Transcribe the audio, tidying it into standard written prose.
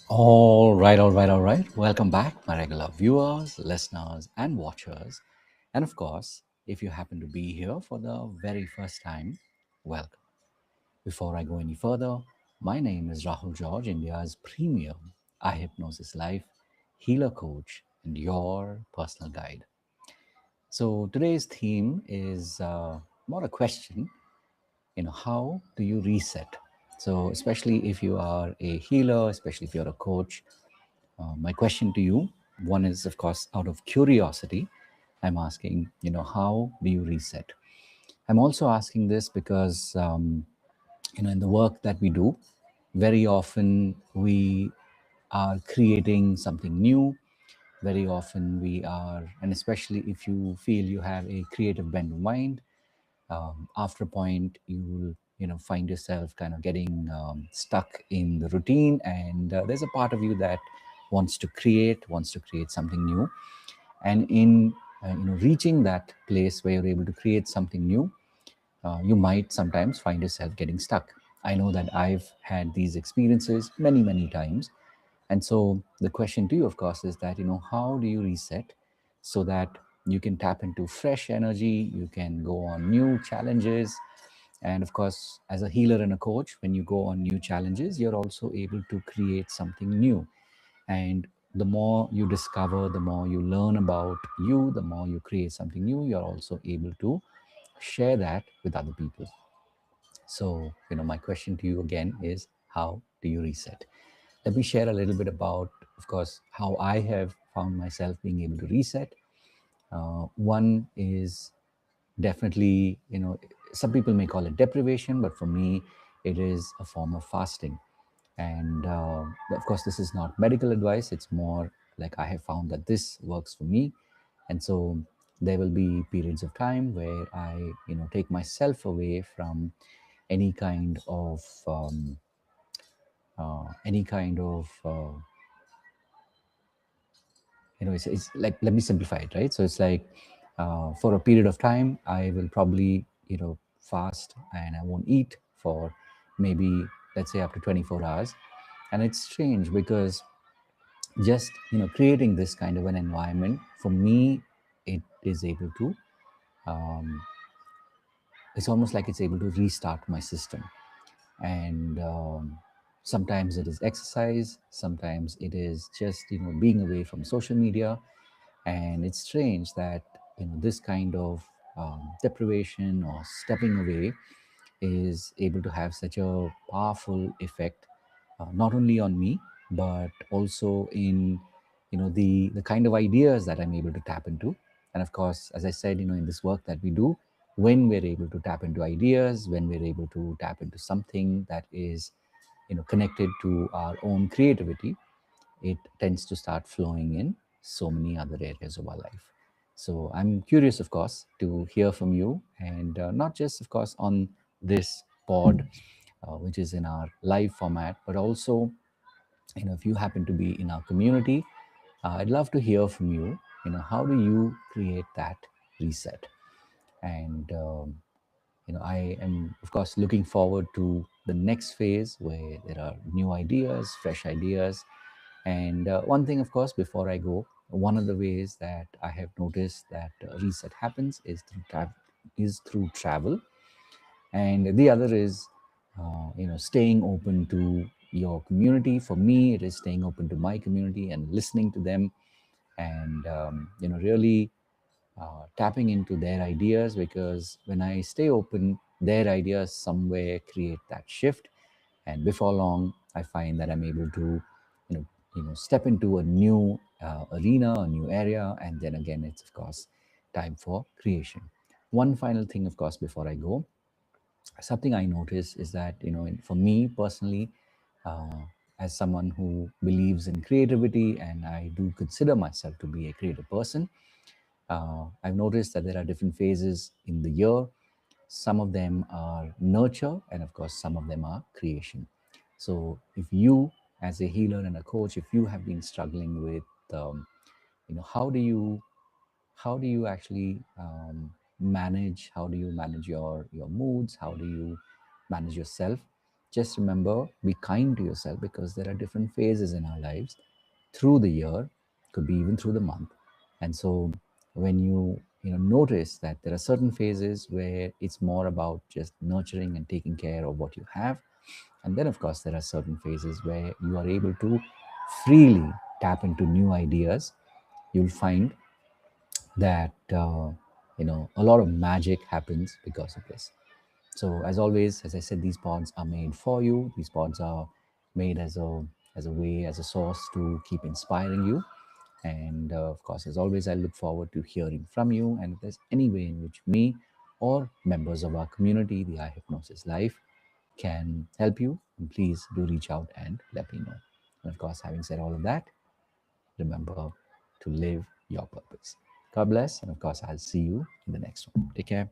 All right. Welcome back, my regular viewers, listeners, and watchers. And of course, if you happen to be here for the very first time, welcome. Before I go any further, my name is Rahul George, India's premier iHypnosis life healer coach and your personal guide. So today's theme is more a question, how do you reset? So especially if you are a healer, especially if you're a coach, my question to you, one is, of course, out of curiosity. I'm asking, how do you reset? I'm also asking this because, in the work that we do, very often we are creating something new. Very often we are, and especially if you feel you have a creative bent of mind, after a point you will find yourself kind of getting stuck in the routine, and there's a part of you that wants to create something new. And in reaching that place where you're able to create something new, you might sometimes find yourself getting stuck. I know that I've had these experiences many times. And so the question to you, of course, is that, how do you reset so that you can tap into fresh energy, you can go on new challenges. And of course, as a healer and a coach, when you go on new challenges, you're also able to create something new. And the more you discover, the more you learn about you, the more you create something new, you're also able to share that with other people. So, my question to you again is, how do you reset? Let me share a little bit about, of course, how I have found myself being able to reset. One is definitely, some people may call it deprivation, but for me, it is a form of fasting. And of course, this is not medical advice, it's more like I have found that this works for me. And so there will be periods of time where I, take myself away from any kind of it's like, let me simplify it, right? So it's like, for a period of time I will probably fast, and I won't eat for maybe, let's say, up to 24 hours. And it's strange because just creating this kind of an environment for me, it is able to, it's almost like it's able to restart my system. And sometimes it is exercise, sometimes it is just being away from social media. And it's strange that this kind of deprivation or stepping away is able to have such a powerful effect, not only on me, but also in the kind of ideas that I'm able to tap into. And of course, as I said, in this work that we do, when we're able to tap into ideas, when we're able to tap into something that is connected to our own creativity, it tends to start flowing in so many other areas of our life. So I'm curious, of course, to hear from you, and not just, of course, on this pod, which is in our live format, but also, if you happen to be in our community, I'd love to hear from you. How do you create that reset? And I am, of course, looking forward to the next phase where there are new ideas, fresh ideas. And one thing, of course, before I go, one of the ways that I have noticed that reset happens is through travel. And the other is, staying open to your community. For me, it is staying open to my community and listening to them, and really tapping into their ideas, because when I stay open, their ideas somewhere create that shift. And before long, I find that I'm able to, step into a new arena, a new area, and then again, it's, of course, time for creation. One final thing, of course, before I go, something I notice is that, for me personally, uh, as someone who believes in creativity, and I do consider myself to be a creative person, I've noticed that there are different phases in the year. Some of them are nurture, and of course, some of them are creation. So, if you, as a healer and a coach, if you have been struggling with, how do you actually manage? How do you manage your moods? How do you manage yourself? just remember, be kind to yourself, because there are different phases in our lives through the year, could be even through the month. And so when you notice that there are certain phases where it's more about just nurturing and taking care of what you have, and then of course there are certain phases where you are able to freely tap into new ideas, you'll find that a lot of magic happens because of this. So as always, as I said, these pods are made for you. These pods are made as a way, as a source to keep inspiring you. And of course, as always, I look forward to hearing from you. And if there's any way in which me or members of our community, the iHypnosis Life, can help you, please do reach out and let me know. And of course, having said all of that, remember to live your purpose. God bless. And of course, I'll see you in the next one. Take care.